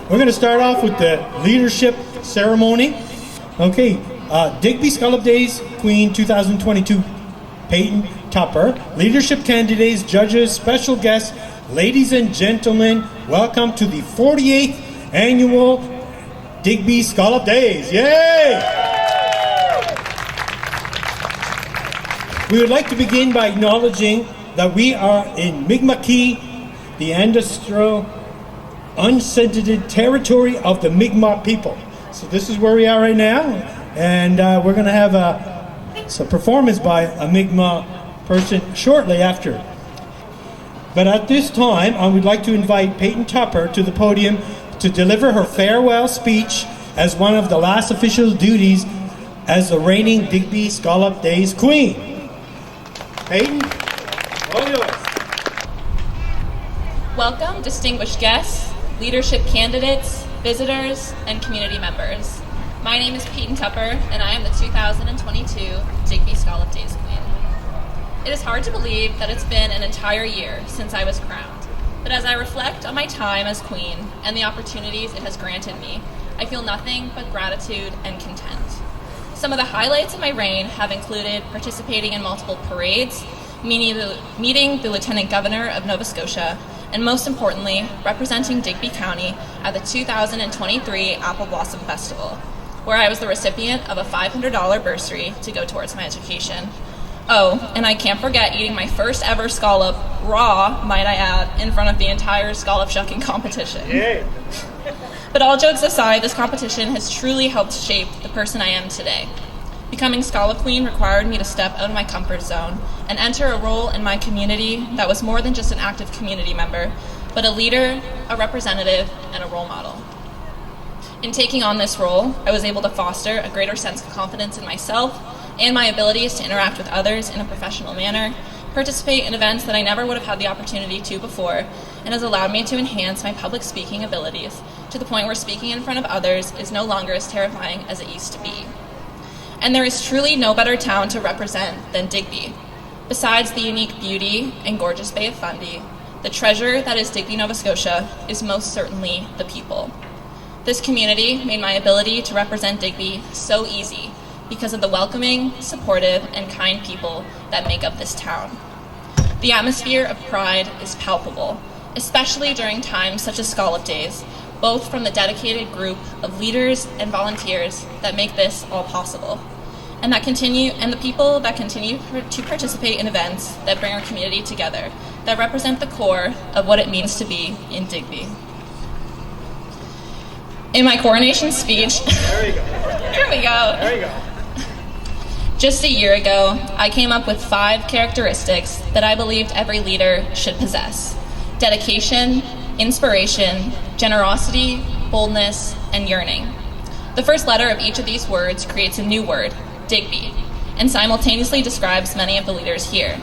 We're going to start off with the leadership ceremony. Okay, Digby Scallop Days Queen 2022, Peyton Tupper. Leadership candidates, judges, special guests, ladies and gentlemen, welcome to the 48th annual Digby Scallop Days. Yay! We would like to begin by acknowledging that we are in Mi'kmaq, the ancestral, unceded territory of the Mi'kmaq people. So this is where we are right now, and we're going to have a performance by a Mi'kmaq person shortly after. But at this time, I would like to invite Peyton Tupper to the podium to deliver her farewell speech as one of the last official duties as the reigning Digby Scallop Days Queen. Peyton, all yours. Welcome, distinguished guests, leadership candidates, visitors, and community members. My name is Peyton Tupper, and I am the 2022 Digby Scallop Days Queen. It is hard to believe that it's been an entire year since I was crowned, but as I reflect on my time as Queen and the opportunities it has granted me, I feel nothing but gratitude and content. Some of the highlights of my reign have included participating in multiple parades, meeting the Lieutenant Governor of Nova Scotia, and most importantly, representing Digby County at the 2023 Apple Blossom Festival, where I was the recipient of a $500 bursary to go towards my education. Oh, and I can't forget eating my first ever scallop, raw, might I add, in front of the entire scallop shucking competition. Yay. But all jokes aside, this competition has truly helped shape the person I am today. Becoming Scallop Queen required me to step out of my comfort zone and enter a role in my community that was more than just an active community member, but a leader, a representative, and a role model. In taking on this role, I was able to foster a greater sense of confidence in myself and my abilities to interact with others in a professional manner, participate in events that I never would have had the opportunity to before, and has allowed me to enhance my public speaking abilities to the point where speaking in front of others is no longer as terrifying as it used to be. And there is truly no better town to represent than Digby. Besides the unique beauty and gorgeous Bay of Fundy, the treasure that is Digby, Nova Scotia is most certainly the people. This community made my ability to represent Digby so easy because of the welcoming, supportive, and kind people that make up this town. The atmosphere of pride is palpable, especially during times such as Scallop Days, both from the dedicated group of leaders and volunteers that make this all possible, and the people that continue to participate in events that bring our community together, that represent the core of what it means to be in Digby. In my coronation speech, There you go. here we go. There you go. Just a year ago, I came up with 5 characteristics that I believed every leader should possess: dedication, inspiration, generosity, boldness, and yearning. The first letter of each of these words creates a new word, Digby, and simultaneously describes many of the leaders here.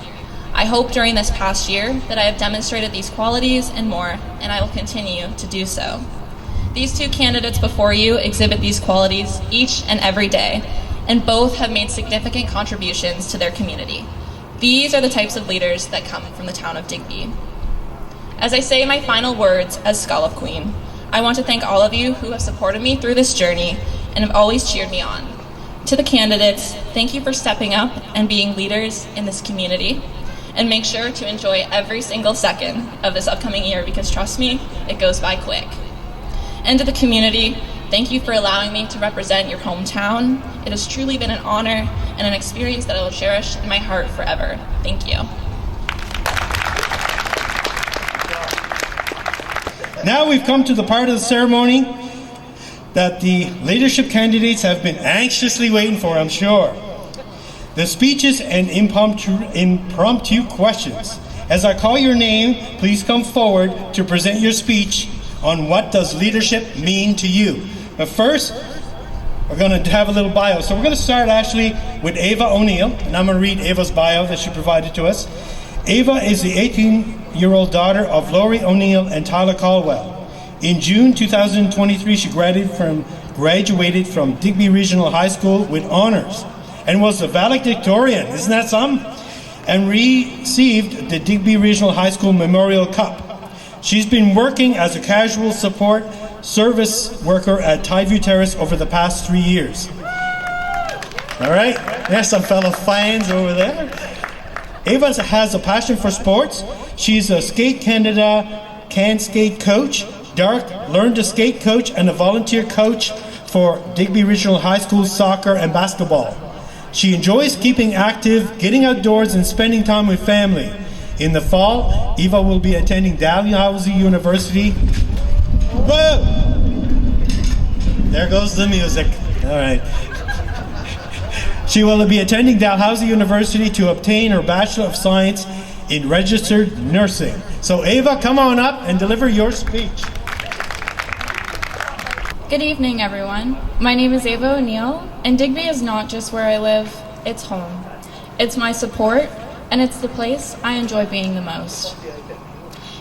I hope during this past year that I have demonstrated these qualities and more, and I will continue to do so. These 2 candidates before you exhibit these qualities each and every day, and both have made significant contributions to their community. These are the types of leaders that come from the town of Digby. As I say my final words as Scallop Queen, I want to thank all of you who have supported me through this journey and have always cheered me on. To the candidates, thank you for stepping up and being leaders in this community, and make sure to enjoy every single second of this upcoming year because trust me, it goes by quick. And to the community, thank you for allowing me to represent your hometown. It has truly been an honor and an experience that I will cherish in my heart forever. Thank you. Now we've come to the part of the ceremony that the leadership candidates have been anxiously waiting for, I'm sure. The speeches and impromptu questions. As I call your name, please come forward to present your speech on what does leadership mean to you. But first, we're going to have a little bio. So we're going to start actually with Ava O'Neill, and I'm going to read Ava's bio that she provided to us. Ava is the 18-year-old daughter of Laurie O'Neill and Tyler Caldwell. In June 2023, she graduated from Digby Regional High School with honors and was the valedictorian, isn't that something? And received the Digby Regional High School Memorial Cup. She's been working as a casual support service worker at Tideview Terrace over the past 3 years. All right, there's some fellow fans over there. Ava has a passion for sports. She's a Skate Canada Can Skate coach, Dark Learn to Skate coach, and a volunteer coach for Digby Regional High School soccer and basketball. She enjoys keeping active, getting outdoors, and spending time with family. In the fall, Eva will be attending Dalhousie University. Whoa! There goes the music. All right. She will be attending Dalhousie University to obtain her Bachelor of Science in Registered Nursing. So Ava, come on up and deliver your speech. Good evening, everyone. My name is Ava O'Neill, and Digby is not just where I live, it's home. It's my support, and it's the place I enjoy being the most.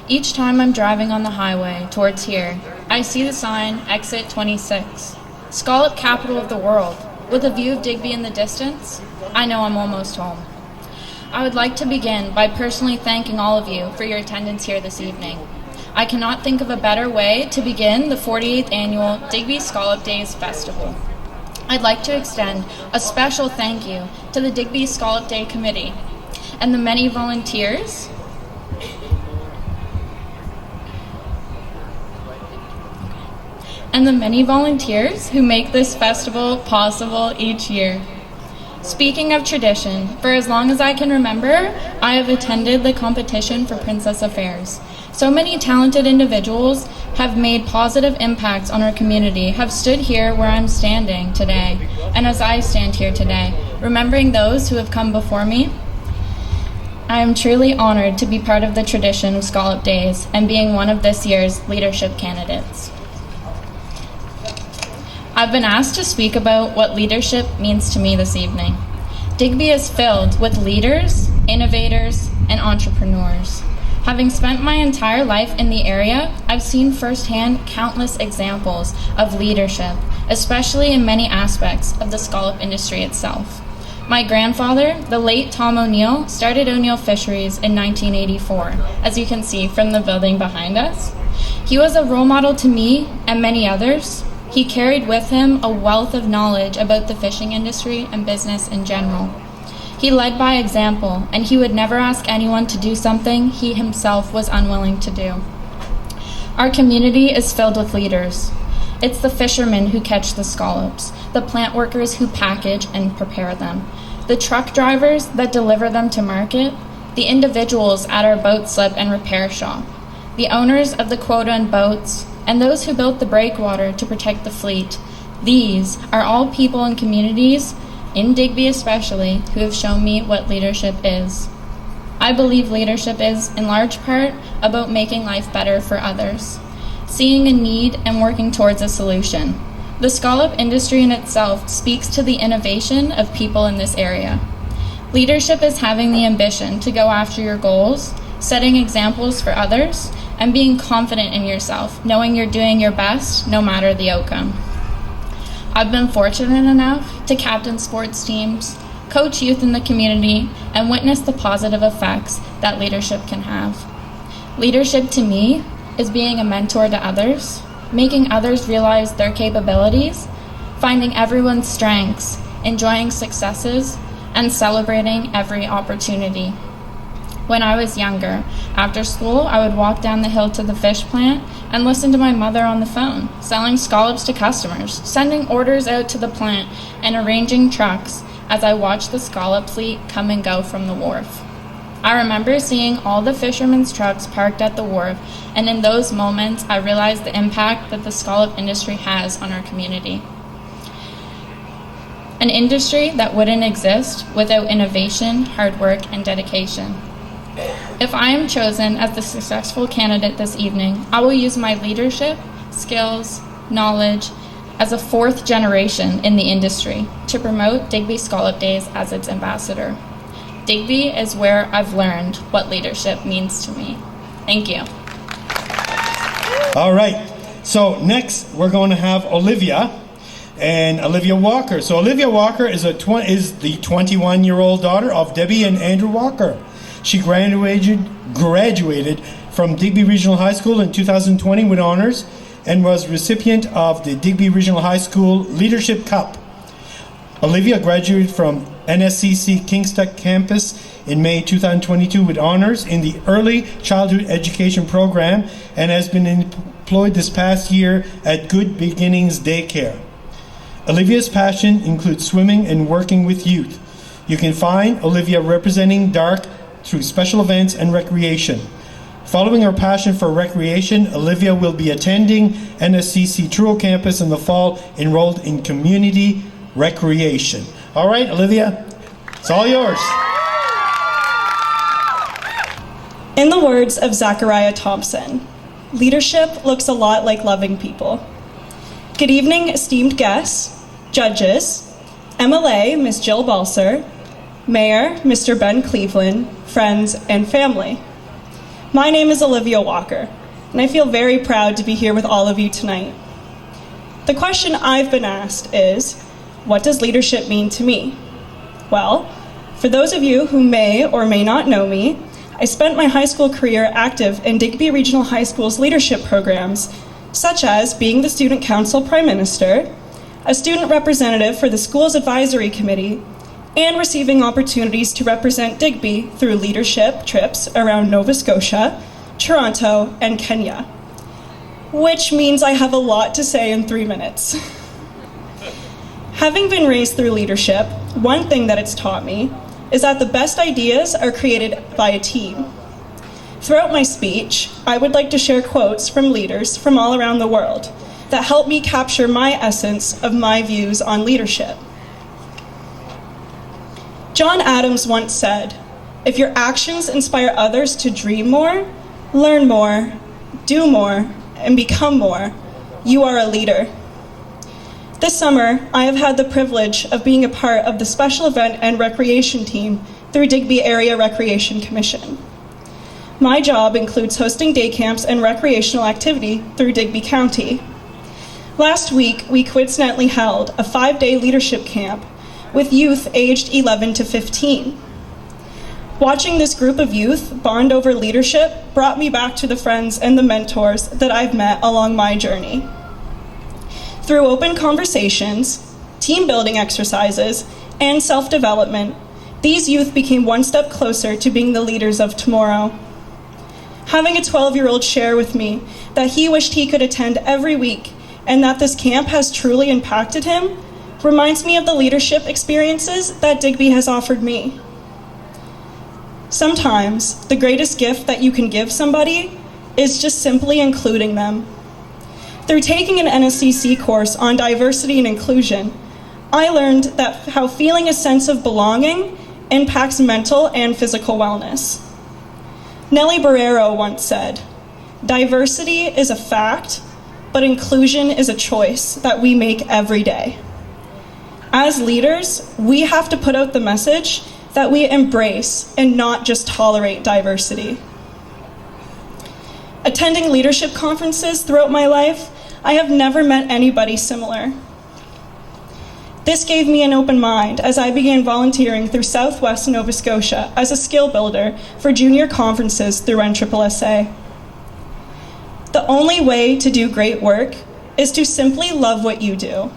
Each time I'm driving on the highway towards here, I see the sign, Exit 26, Scallop Capital of the World. With a view of Digby in the distance, I know I'm almost home. I would like to begin by personally thanking all of you for your attendance here this evening. I cannot think of a better way to begin the 48th annual Digby Scallop Days Festival. I'd like to extend a special thank you to the Digby Scallop Day Committee and the many volunteers who make this festival possible each year. Speaking of tradition, for as long as I can remember, I have attended the competition for Princess Affairs. So many talented individuals have made positive impacts on our community, have stood here where I'm standing today, and as I stand here today, remembering those who have come before me. I am truly honored to be part of the tradition of Scallop Days and being one of this year's leadership candidates. I've been asked to speak about what leadership means to me this evening. Digby is filled with leaders, innovators, and entrepreneurs. Having spent my entire life in the area, I've seen firsthand countless examples of leadership, especially in many aspects of the scallop industry itself. My grandfather, the late Tom O'Neill, started O'Neill Fisheries in 1984, as you can see from the building behind us. He was a role model to me and many others. He carried with him a wealth of knowledge about the fishing industry and business in general. He led by example, and he would never ask anyone to do something he himself was unwilling to do. Our community is filled with leaders. It's the fishermen who catch the scallops, the plant workers who package and prepare them, the truck drivers that deliver them to market, the individuals at our boat slip and repair shop, the owners of the quota and boats, and those who built the breakwater to protect the fleet. These are all people and communities, in Digby especially, who have shown me what leadership is. I believe leadership is, in large part, about making life better for others, seeing a need and working towards a solution. The scallop industry in itself speaks to the innovation of people in this area. Leadership is having the ambition to go after your goals, setting examples for others, and being confident in yourself, knowing you're doing your best no matter the outcome. I've been fortunate enough to captain sports teams, coach youth in the community, and witness the positive effects that leadership can have. Leadership to me is being a mentor to others, making others realize their capabilities, finding everyone's strengths, enjoying successes, and celebrating every opportunity. When I was younger, after school, I would walk down the hill to the fish plant and listen to my mother on the phone, selling scallops to customers, sending orders out to the plant, and arranging trucks as I watched the scallop fleet come and go from the wharf. I remember seeing all the fishermen's trucks parked at the wharf, and in those moments, I realized the impact that the scallop industry has on our community. An industry that wouldn't exist without innovation, hard work, and dedication. If I am chosen as the successful candidate this evening, I will use my leadership, skills, knowledge as a fourth generation in the industry to promote Digby Scallop Days as its ambassador. Digby is where I've learned what leadership means to me. Thank you. All right. So next we're going to have Olivia and Olivia Walker. So Olivia Walker is the 21-year-old daughter of Debbie and Andrew Walker. She graduated from Digby Regional High School in 2020 with honors. and was recipient of the Digby Regional High School Leadership Cup. Olivia graduated from NSCC Kingston campus in May 2022 with honors in the Early Childhood Education Program and has been employed this past year at Good Beginnings Daycare. Olivia's passion includes swimming and working with youth. You can find Olivia representing DARC through special events and recreation. Following her passion for recreation, Olivia will be attending NSCC Truro campus in the fall, enrolled in community recreation. All right, Olivia, it's all yours. In the words of Zachariah Thompson, leadership looks a lot like loving people. Good evening, esteemed guests, judges, MLA, Ms. Jill Balser, Mayor, Mr. Ben Cleveland, friends, and family. My name is Olivia Walker, and I feel very proud to be here with all of you tonight. The question I've been asked is, what does leadership mean to me? Well, for those of you who may or may not know me, I spent my high school career active in Digby Regional High School's leadership programs, such as being the Student Council Prime Minister, a student representative for the school's advisory committee, and receiving opportunities to represent Digby through leadership trips around Nova Scotia, Toronto, and Kenya. Which means I have a lot to say in 3 minutes. Having been raised through leadership, one thing that it's taught me is that the best ideas are created by a team. Throughout my speech, I would like to share quotes from leaders from all around the world that help me capture my essence of my views on leadership. John Adams once said, "If your actions inspire others to dream more, learn more, do more, and become more, you are a leader." This summer, I have had the privilege of being a part of the special event and recreation team through Digby Area Recreation Commission. My job includes hosting day camps and recreational activity through Digby County. Last week, we coincidentally held a 5-day leadership camp with youth aged 11 to 15. Watching this group of youth bond over leadership brought me back to the friends and the mentors that I've met along my journey. Through open conversations, team building exercises, and self-development, these youth became one step closer to being the leaders of tomorrow. Having a 12-year-old share with me that he wished he could attend every week and that this camp has truly impacted him reminds me of the leadership experiences that Digby has offered me. Sometimes, the greatest gift that you can give somebody is just simply including them. Through taking an NSCC course on diversity and inclusion, I learned that how feeling a sense of belonging impacts mental and physical wellness. Nellie Barrero once said, "Diversity is a fact, but inclusion is a choice that we make every day." As leaders, we have to put out the message that we embrace and not just tolerate diversity. Attending leadership conferences throughout my life, I have never met anybody similar. This gave me an open mind as I began volunteering through Southwest Nova Scotia as a skill builder for junior conferences through NSSA. The only way to do great work is to simply love what you do.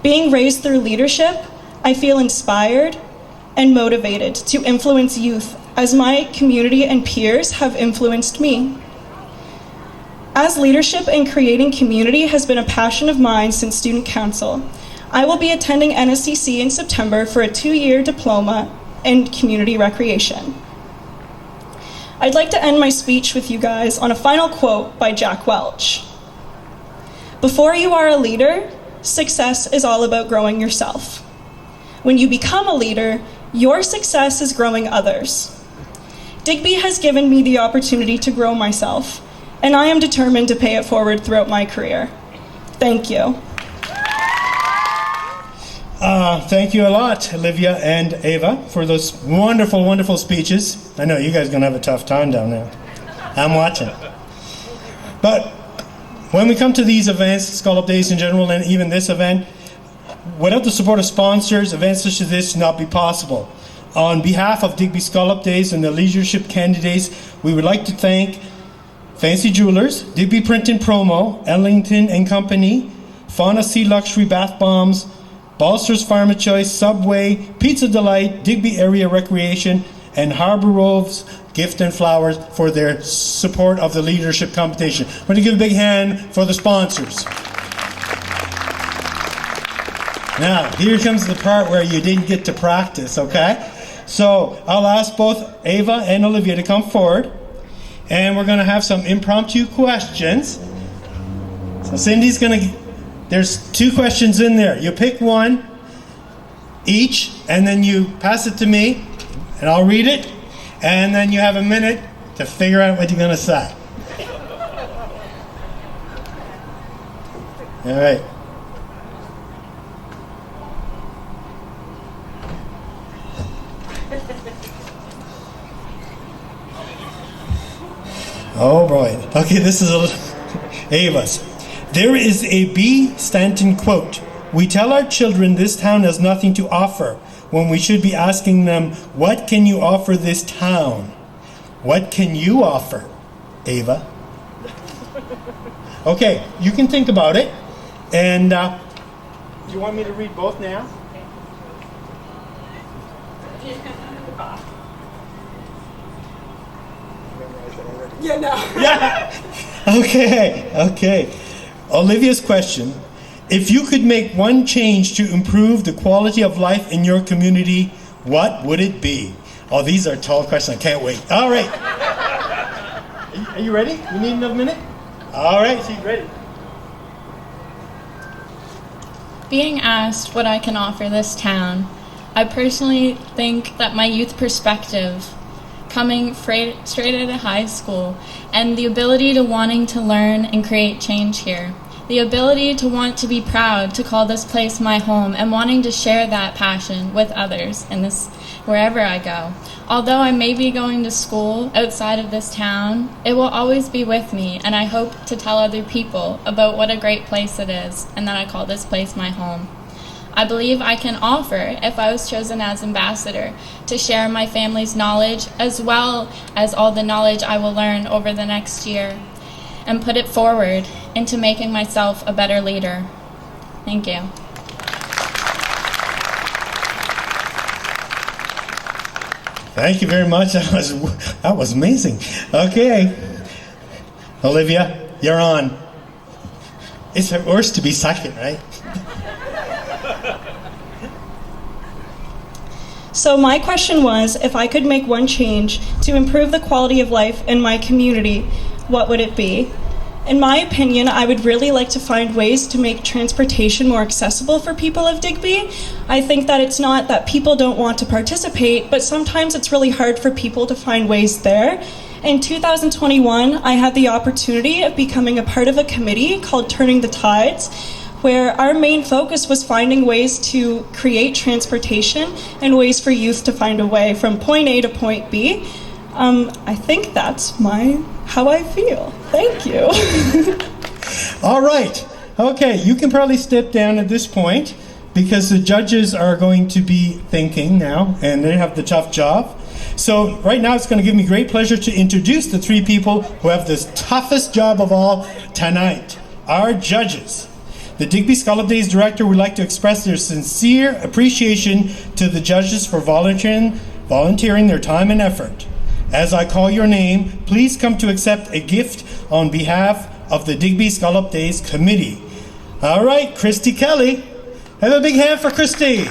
Being raised through leadership, I feel inspired and motivated to influence youth as my community and peers have influenced me. As leadership and creating community has been a passion of mine since student council, I will be attending NSCC in September for a 2-year diploma in community recreation. I'd like to end my speech with you guys on a final quote by Jack Welch. "Before you are a leader, success is all about growing yourself. When you become a leader, your success is growing others." Digby has given me the opportunity to grow myself, and I am determined to pay it forward throughout my career. Thank you. Thank you a lot, Olivia and Ava, for those wonderful, wonderful speeches. I know you guys are going to have a tough time down there. I'm watching. But when we come to these events, Scallop Days in general, and even this event, without the support of sponsors, events such as this would not be possible. On behalf of Digby Scallop Days and the leadership candidates, we would like to thank Fancy Jewelers, Digby Print and Promo, Ellington and Company, Fauna Sea Luxury Bath Bombs, Balster's Farm of Choice, Subway, Pizza Delight, Digby Area Recreation, and Harbor Rove's Gift and Flowers for their support of the leadership competition. I'm going to give a big hand for the sponsors. Now, here comes the part where you didn't get to practice, okay? So, I'll ask both Ava and Olivia to come forward, and we're going to have some impromptu questions. So, Cindy's going to... There's 2 questions in there. You pick one each, and then you pass it to me, and I'll read it, and then you have a minute to figure out what you're going to say. All right. Oh boy. Okay, this is Ava's. There is a B. Stanton quote. We tell our children this town has nothing to offer when we should be asking them, what can you offer this town? What can you offer, Ava? Okay, you can think about it. And do you want me to read both now? Yeah, no. Yeah. Okay. Olivia's question. If you could make one change to improve the quality of life in your community, what would it be? Oh, these are tall questions. I can't wait. All right. Are you ready? You need another minute? All right, she's ready. Being asked what I can offer this town, I personally think that my youth perspective, coming straight out of high school, and the ability to wanting to learn and create change here, the ability to want to be proud to call this place my home and wanting to share that passion with others in this wherever I go. Although I may be going to school outside of this town, it will always be with me, and I hope to tell other people about what a great place it is and that I call this place my home. I believe I can offer, if I was chosen as ambassador, to share my family's knowledge as well as all the knowledge I will learn over the next year and put it forward into making myself a better leader. Thank you. Thank you very much. That was amazing. Okay. Olivia, you're on. It's worse to be second, right? So my question was, if I could make one change to improve the quality of life in my community, what would it be? In my opinion, I would really like to find ways to make transportation more accessible for people of Digby. I think that it's not that people don't want to participate, but sometimes it's really hard for people to find ways there. In 2021, I had the opportunity of becoming a part of a committee called Turning the Tides, where our main focus was finding ways to create transportation and ways for youth to find a way from point A to point B. I think that's how I feel. Thank you. All right. Okay, you can probably step down at this point because the judges are going to be thinking now, and they have the tough job. So right now it's going to give me great pleasure to introduce the 3 people who have the toughest job of all tonight, our judges. The Digby Scallop Days director would like to express their sincere appreciation to the judges for volunteering their time and effort. As I call your name, please come to accept a gift on behalf of the Digby Scallop Days committee. All right, Christy Kelly. Have a big hand for Christy.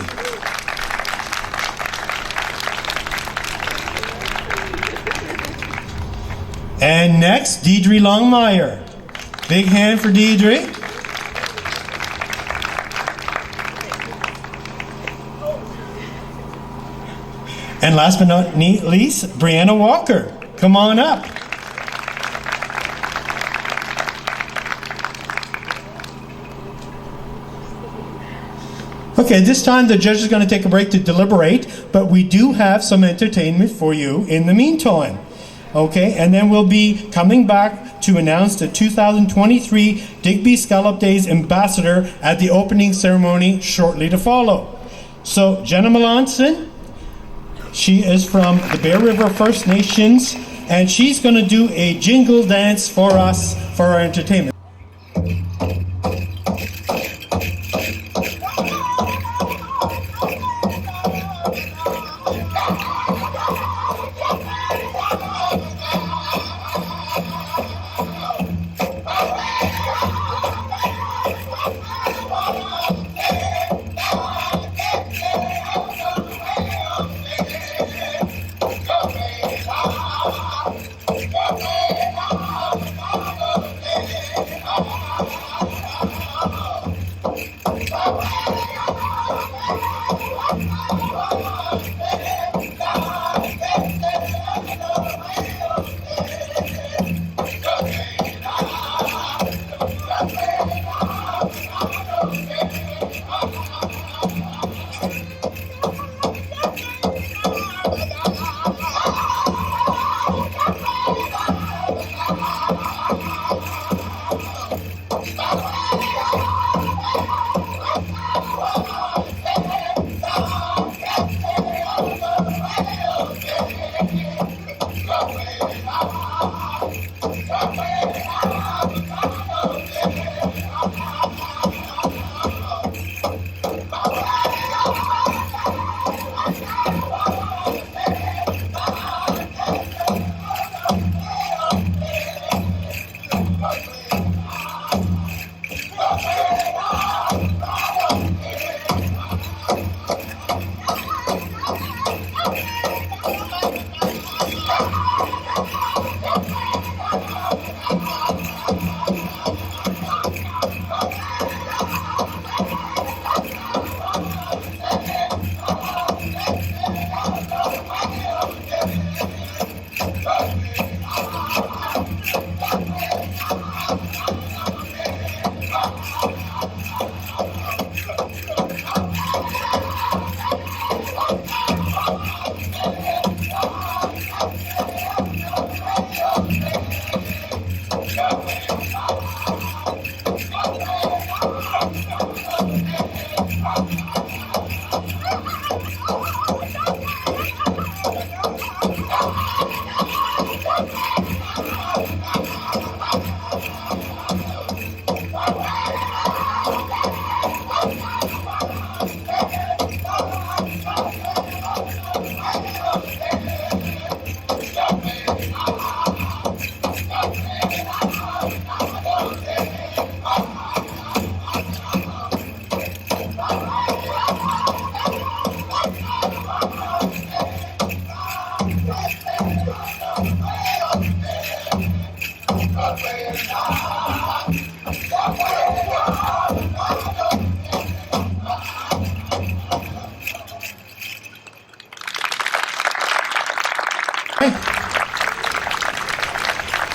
And next, Deidre Longmire. Big hand for Deidre. And last but not least, Brianna Walker. Come on up. Okay, this time the judge is going to take a break to deliberate, but we do have some entertainment for you in the meantime. Okay, and then we'll be coming back to announce the 2023 Digby Scallop Days Ambassador at the opening ceremony shortly to follow. So, Jenna Melanson, she is from the Bear River First Nations and she's going to do a jingle dance for us for our entertainment.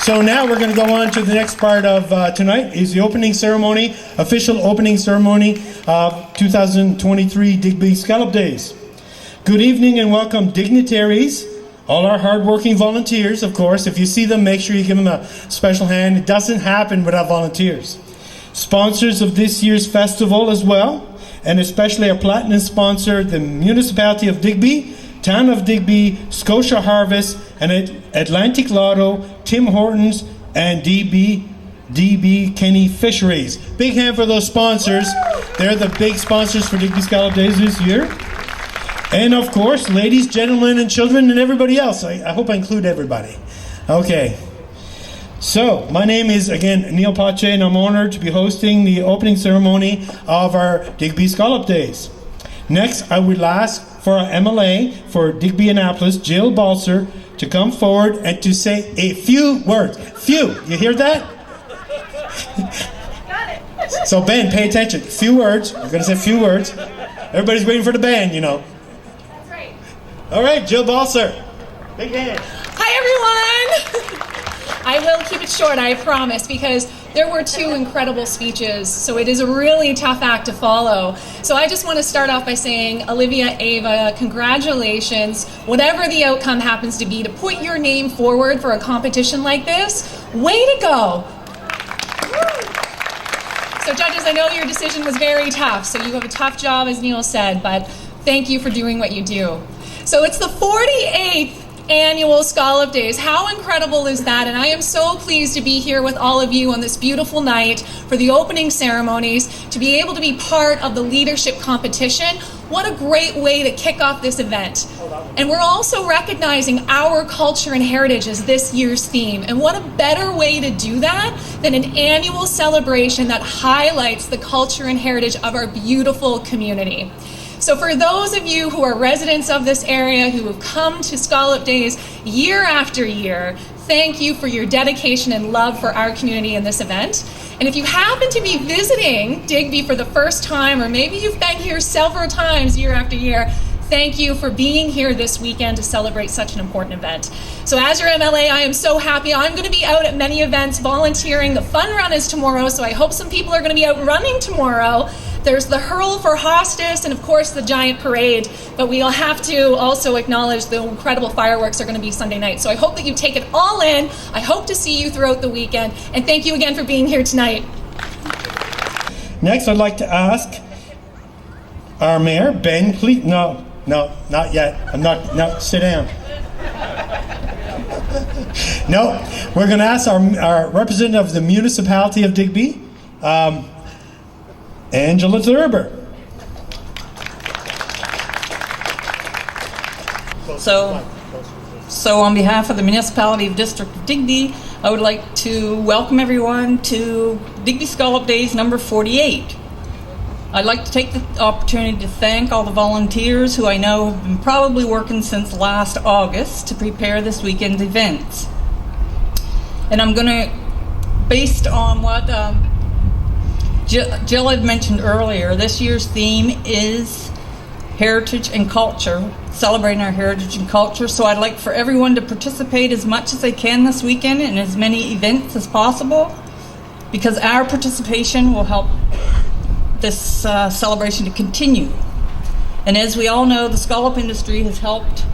So now we're going to go on to the next part of tonight is the opening ceremony, official opening ceremony of 2023 Digby Scallop Days. Good evening and welcome dignitaries, all our hardworking volunteers, of course. If you see them, make sure you give them a special hand. It doesn't happen without volunteers. Sponsors of this year's festival as well, and especially our platinum sponsor, the Municipality of Digby, Town of Digby, Scotia Harvest, and Atlantic Lotto, Tim Hortons, and DB Kenny Fisheries. Big hand for those sponsors. They're the big sponsors for Digby Scallop Days this year. And of course, ladies, gentlemen, and children, and everybody else. I hope I include everybody. Okay. So, my name is, again, Neil Pache, and I'm honored to be hosting the opening ceremony of our Digby Scallop Days. Next, I would ask for our MLA for Digby Annapolis, Jill Balser, to come forward and to say a few words. Few. You hear that? Got it. So, Ben, pay attention. Few words. We're going to say few words. Everybody's waiting for the band, you know. That's right. All right, Jill Balser. Big hand. Hi, everyone. I will keep it short, I promise, because there were two incredible speeches, so it is a really tough act to follow. So I just want to start off by saying, Olivia, Ava, congratulations. Whatever the outcome happens to be, to put your name forward for a competition like this, way to go. So judges, I know your decision was very tough, so you have a tough job, as Neil said, but thank you for doing what you do. So it's the 48th annual Scallop Days. How incredible is that? And I am so pleased to be here with all of you on this beautiful night for the opening ceremonies, to be able to be part of the leadership competition. What a great way to kick off this event. And we're also recognizing our culture and heritage as this year's theme. And what a better way to do that than an annual celebration that highlights the culture and heritage of our beautiful community. So for those of you who are residents of this area, who have come to Scallop Days year after year, thank you for your dedication and love for our community in this event. And if you happen to be visiting Digby for the first time, or maybe you've been here several times year after year, thank you for being here this weekend to celebrate such an important event. So as your MLA, I am so happy. I'm going to be out at many events volunteering. The fun run is tomorrow, so I hope some people are going to be out running tomorrow. There's the hurl for hostess and, of course, the giant parade. But we'll have to also acknowledge the incredible fireworks are going to be Sunday night. So I hope that you take it all in. I hope to see you throughout the weekend. And thank you again for being here tonight. Next, I'd like to ask our mayor, Ben Cleet. No, not yet. No, sit down. No, we're going to ask our representative of the municipality of Digby, Angela Thurber. So on behalf of the municipality of District of Digby, I would like to welcome everyone to Digby Scallop Days number 48. I'd like to take the opportunity to thank all the volunteers who I know have been probably working since last August to prepare this weekend's events. And I'm going to, based on what Jill had mentioned earlier, this year's theme is heritage and culture, celebrating our heritage and culture. So I'd like for everyone to participate as much as they can this weekend in as many events as possible, because our participation will help this celebration to continue. And as we all know, the scallop industry has helped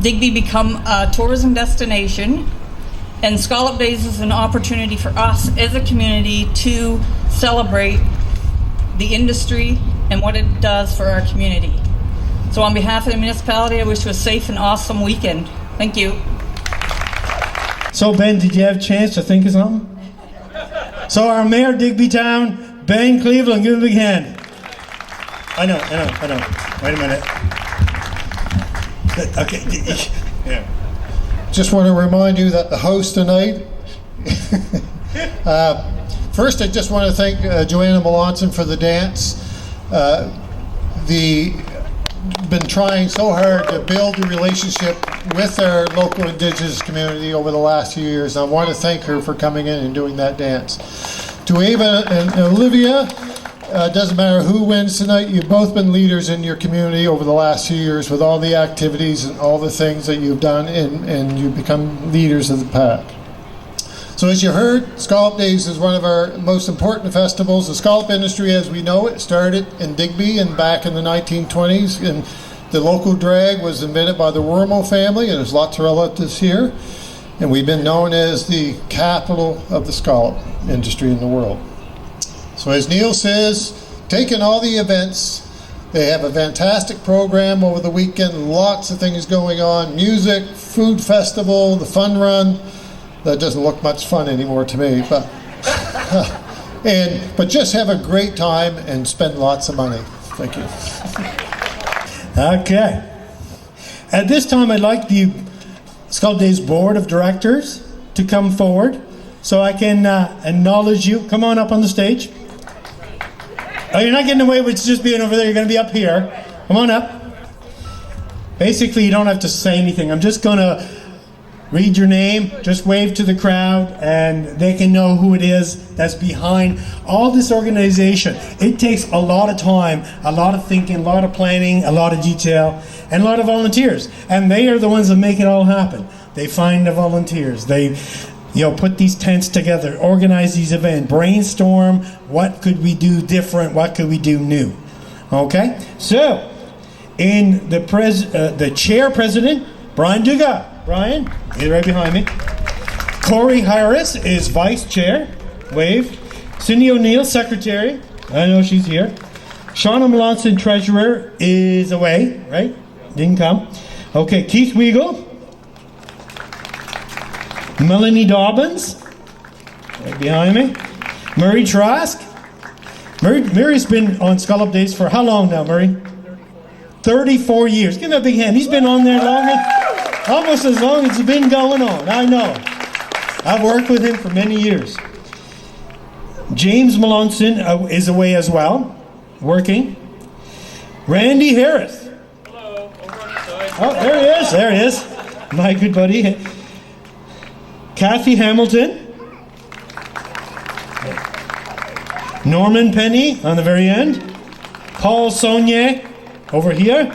Digby become a tourism destination, and Scallop Days is an opportunity for us as a community to celebrate the industry and what it does for our community. So on behalf of the municipality, I wish you a safe and awesome weekend. Thank you. So Ben, did you have a chance to think of something? So our mayor, Digby Town, Ben Cleveland, give him a big hand. I know. Wait a minute. Okay. Yeah. Just want to remind you that the host tonight, first I just want to thank Joanna Melanson for the dance. Been trying so hard to build a relationship with our local Indigenous community over the last few years. I want to thank her for coming in and doing that dance. To Ava and Olivia, doesn't matter who wins tonight, you've both been leaders in your community over the last few years with all the activities and all the things that you've done, and you've become leaders of the pack. So as you heard, Scallop Days is one of our most important festivals. The scallop industry as we know it started in Digby and back in the 1920s, and the local drag was invented by the Wormel family, and there's lots of relatives here, and we've been known as the capital of the scallop industry in the world. So as Neil says, taking all the events, they have a fantastic program over the weekend, lots of things going on, music, food festival, the fun run. That doesn't look much fun anymore to me, but but just have a great time and spend lots of money. Thank you. Okay. At this time, I'd like the Scallop Days Board of Directors to come forward so I can acknowledge you. Come on up on the stage. Oh, you're not getting away with just being over there. You're going to be up here. Come on up. Basically, you don't have to say anything. I'm just going to read your name, just wave to the crowd, and they can know who it is that's behind all this organization. It takes a lot of time, a lot of thinking, a lot of planning, a lot of detail, and a lot of volunteers. And they are the ones that make it all happen. They find the volunteers. They put these tents together, organize these events, brainstorm what could we do different, what could we do new. Okay? So, in the chair president, Brian Dugas. Brian, he's right behind me. Corey Harris is vice chair. Wave. Cindy O'Neill, secretary. I know she's here. Shauna Melanson, treasurer, is away, right? Didn't come. Okay, Keith Weigel. Melanie Dobbins, right behind me. Murray Trask. Murray's been on Scallop Days for how long now, Murray? 34 years. Give him a big hand. He's been on there longer, almost as long as it's been going on. I know. I've worked with him for many years. James Malonson is away as well, working. Randy Harris. Hello, over on the side. Oh, there he is. There he is. My good buddy. Kathy Hamilton. Norman Penny on the very end. Paul Saunier over here.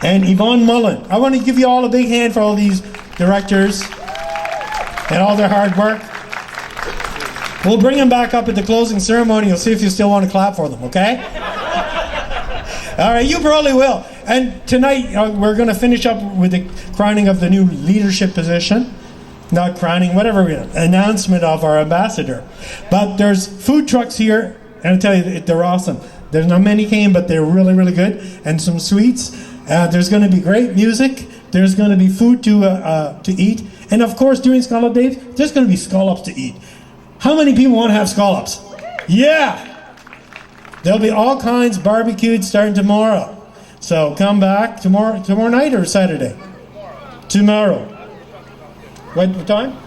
And Yvonne Mullen. I want to give you all a big hand for all these directors and all their hard work. We'll bring them back up at the closing ceremony. You'll see if you still want to clap for them, okay? All right, you probably will. And tonight we're going to finish up with the crowning of the new leadership position. Not crowning, whatever, announcement of our ambassador. But there's food trucks here, and I'll tell you, they're awesome. There's not many came, but they're really, really good. And some sweets. There's going to be great music. There's going to be food to eat. And of course, during Scallop Days, there's going to be scallops to eat. How many people want to have scallops? Yeah! There'll be all kinds barbecued starting tomorrow. So come back tomorrow night or Saturday? Tomorrow. What time?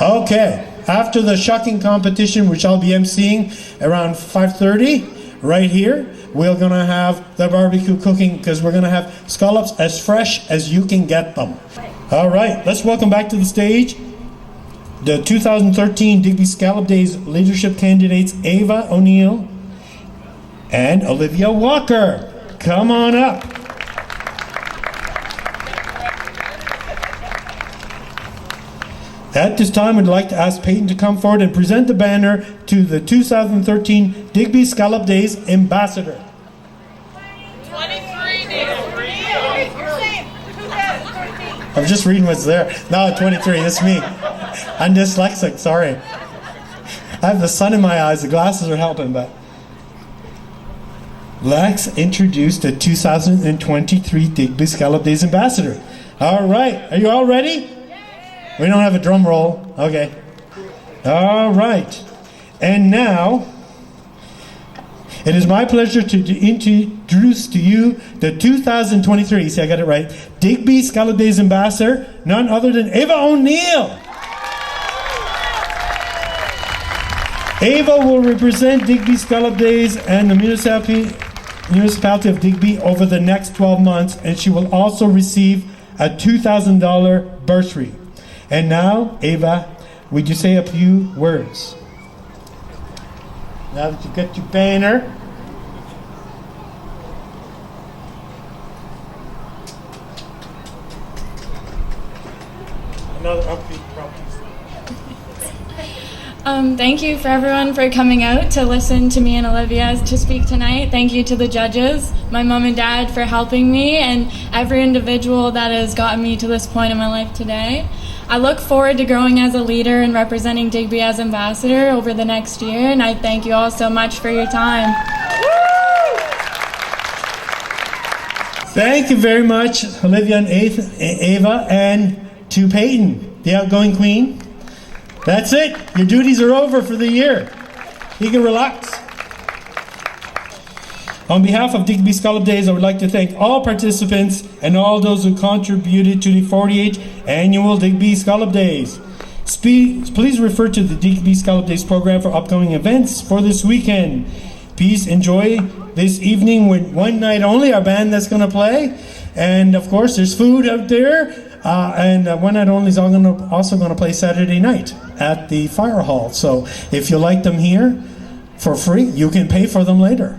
Okay. After the shucking competition, which I'll be emceeing around 5:30, right here, we're going to have the barbecue cooking because we're going to have scallops as fresh as you can get them. All right. Let's welcome back to the stage the 2013 Digby Scallop Days leadership candidates Ava O'Neill and Olivia Walker. Come on up. At this time, I'd like to ask Peyton to come forward and present the banner to the 2013 Digby Scallop Days ambassador. 23. I'm just reading what's there. No, 23, that's me. I'm dyslexic, sorry. I have the sun in my eyes, the glasses are helping, but... Let's introduce the 2023 Digby Scallop Days ambassador. All right, are you all ready? We don't have a drum roll. Okay. All right. And now, it is my pleasure to introduce to you the 2023, see I got it right, Digby Scallop Days ambassador, none other than Ava O'Neill. Ava will represent Digby Scallop Days and the municipality of Digby over the next 12 months, and she will also receive a $2,000 bursary. And now, Ava, would you say a few words? Now that you got your banner. Another upbeat prompt. Thank you for everyone for coming out to listen to me and Olivia to speak tonight. Thank you to the judges, my mom and dad for helping me, and every individual that has gotten me to this point in my life today. I look forward to growing as a leader and representing Digby as ambassador over the next year, and I thank you all so much for your time. Thank you very much, Olivia and Ava, and to Peyton, the outgoing queen. That's it. Your duties are over for the year. You can relax. On behalf of Digby Scallop Days, I would like to thank all participants and all those who contributed to the 48th annual Digby Scallop Days. Please refer to the Digby Scallop Days program for upcoming events for this weekend. Please enjoy this evening with one night only, our band that's going to play. And of course, there's food out there. And one night only is also going to play Saturday night at the fire hall. So if you like them here for free, you can pay for them later.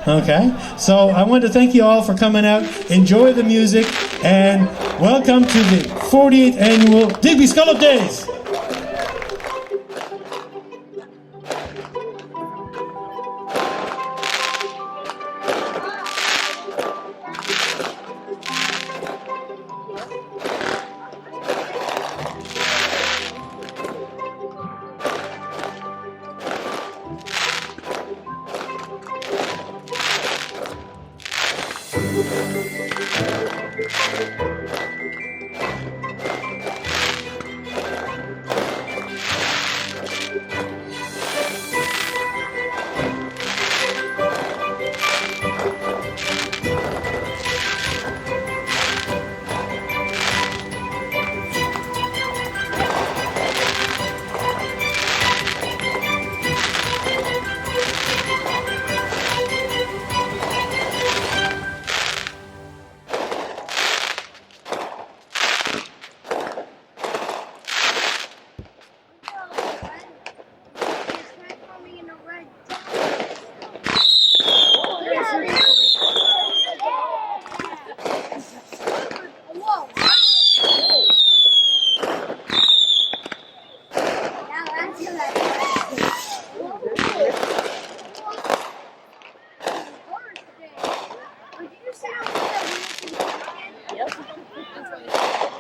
Okay? So I want to thank you all for coming out. Enjoy the music and welcome to the 48th annual Digby Scallop Days. That's what it is.